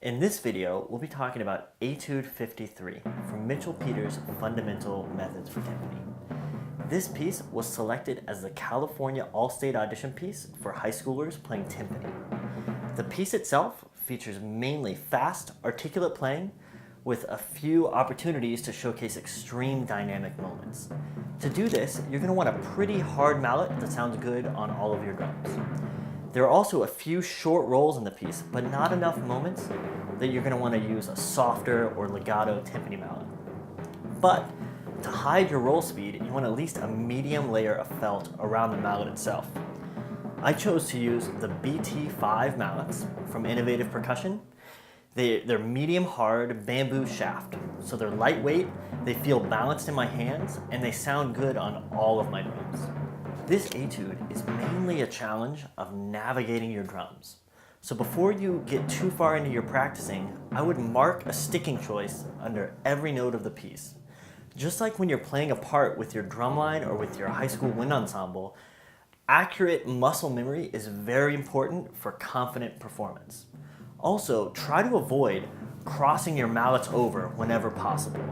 In this video, we'll be talking about Etude 53 from Mitchell Peters' Fundamental Methods for Timpani. This piece was selected as the California All-State Audition piece for high schoolers playing timpani. The piece itself features mainly fast, articulate playing with a few opportunities to showcase extreme dynamic moments. To do this, you're going to want a pretty hard mallet that sounds good on all of your drums. There are also a few short rolls in the piece, but not enough moments that you're going to want to use a softer or legato timpani mallet. But to hide your roll speed, you want at least a medium layer of felt around the mallet itself. I chose to use the BT5 mallets from Innovative Percussion. They're medium hard bamboo shaft, so they're lightweight, they feel balanced in my hands, and they sound good on all of my drums. This etude is mainly a challenge of navigating your drums. So before you get too far into your practicing, I would mark a sticking choice under every note of the piece. Just like when you're playing a part with your drumline or with your high school wind ensemble, accurate muscle memory is very important for confident performance. Also, try to avoid crossing your mallets over whenever possible.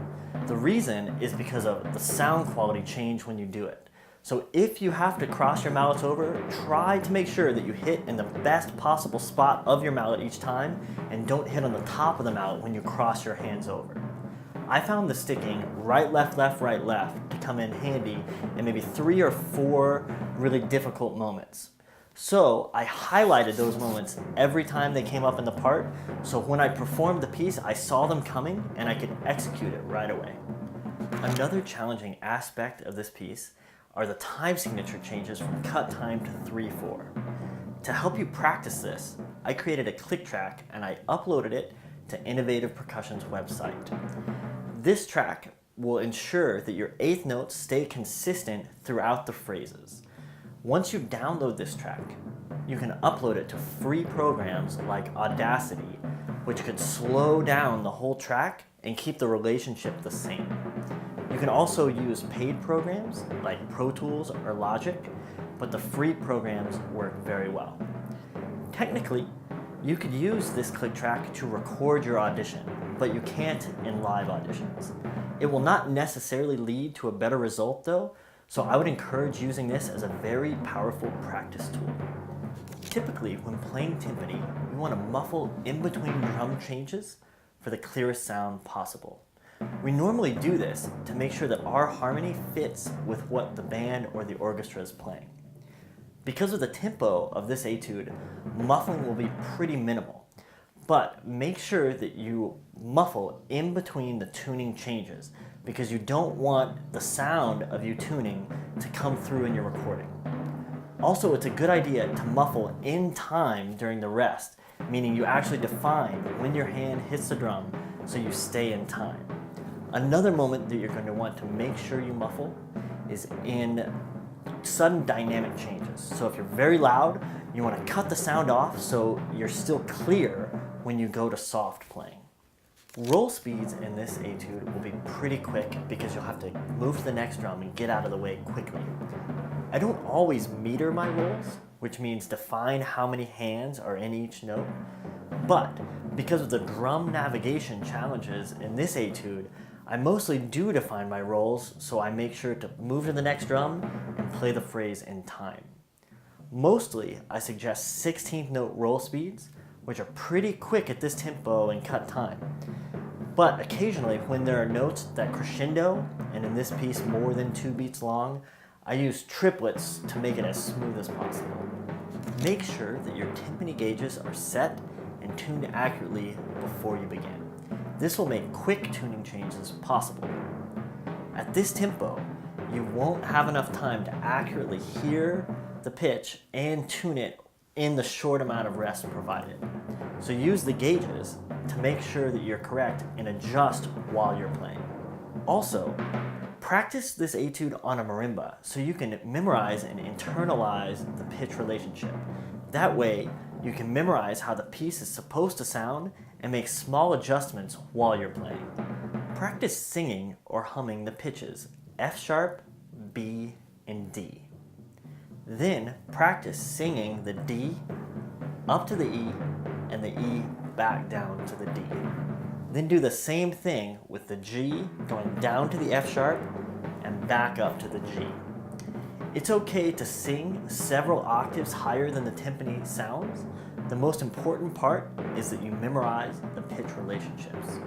The reason is because of the sound quality change when you do it. So if you have to cross your mallets over, try to make sure that you hit in the best possible spot of your mallet each time and don't hit on the top of the mallet when you cross your hands over. I found the sticking right, left, right, left to come in handy in maybe 3 or 4 really difficult moments. So I highlighted those moments every time they came up in the part, so when I performed the piece, I saw them coming and I could execute it right away. Another challenging aspect of this piece are the time signature changes from cut time to 3/4. To help you practice this, I created a click track and I uploaded it to Innovative Percussion's website. This track will ensure that your 8th notes stay consistent throughout the phrases. Once you download this track, you can upload it to free programs like Audacity, which could slow down the whole track and keep the relationship the same. You can also use paid programs like Pro Tools or Logic, but the free programs work very well. Technically, you could use this click track to record your audition, but you can't in live auditions. It will not necessarily lead to a better result though, so I would encourage using this as a very powerful practice tool. Typically, when playing timpani, we want to muffle in between drum changes for the clearest sound possible. We normally do this to make sure that our harmony fits with what the band or the orchestra is playing. Because of the tempo of this etude, muffling will be pretty minimal, but make sure that you muffle in between the tuning changes because you don't want the sound of you tuning to come through in your recording. Also, it's a good idea to muffle in time during the rest, meaning you actually define when your hand hits the drum so you stay in time. Another moment that you're going to want to make sure you muffle is in sudden dynamic changes. So if you're very loud, you want to cut the sound off so you're still clear when you go to soft playing. Roll speeds in this etude will be pretty quick because you'll have to move to the next drum and get out of the way quickly. I don't always meter my rolls, which means define how many hands are in each note, but because of the drum navigation challenges in this etude, I mostly do define my rolls, so I make sure to move to the next drum and play the phrase in time. Mostly, I suggest 16th note roll speeds, which are pretty quick at this tempo and cut time. But occasionally, when there are notes that crescendo, and in this piece more than 2 beats long, I use triplets to make it as smooth as possible. Make sure that your timpani gauges are set and tuned accurately before you begin. This will make quick tuning changes possible. At this tempo, you won't have enough time to accurately hear the pitch and tune it in the short amount of rest provided. So use the gauges to make sure that you're correct and adjust while you're playing. Also, practice this etude on a marimba so you can memorize and internalize the pitch relationship. That way, you can memorize how the piece is supposed to sound and make small adjustments while you're playing. Practice singing or humming the pitches F sharp, B, and D. Then practice singing the D up to the E and the E back down to the D. Then do the same thing with the G, going down to the F sharp and back up to the G. It's okay to sing several octaves higher than the timpani sounds. The most important part is that you memorize the pitch relationships.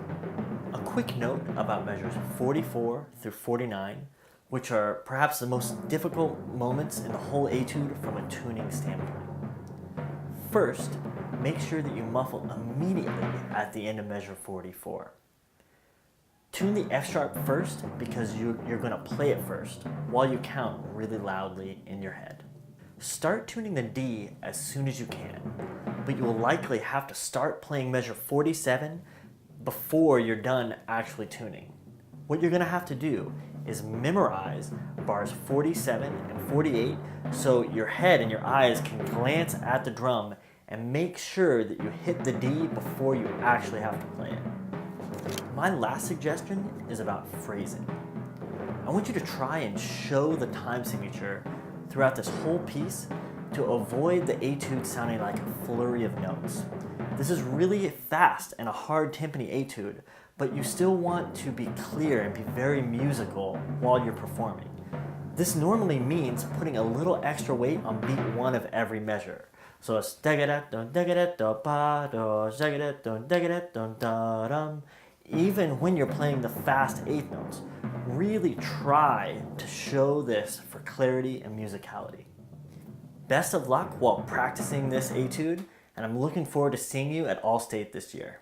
A quick note about measures 44 through 49, which are perhaps the most difficult moments in the whole etude from a tuning standpoint. First, make sure that you muffle immediately at the end of measure 44. Tune the F sharp first because you're going to play it first while you count really loudly in your head. Start tuning the D as soon as you can, but you will likely have to start playing measure 47 before you're done actually tuning. What you're going to have to do is memorize bars 47 and 48 so your head and your eyes can glance at the drum and make sure that you hit the D before you actually have to play it. My last suggestion is about phrasing. I want you to try and show the time signature throughout this whole piece to avoid the etude sounding like a flurry of notes. This is really fast and a hard timpani etude, but you still want to be clear and be very musical while you're performing. This normally means putting a little extra weight on beat 1 of every measure. So it's even when you're playing the fast eighth notes. Really try to show this for clarity and musicality. Best of luck while practicing this etude, and I'm looking forward to seeing you at Allstate this year.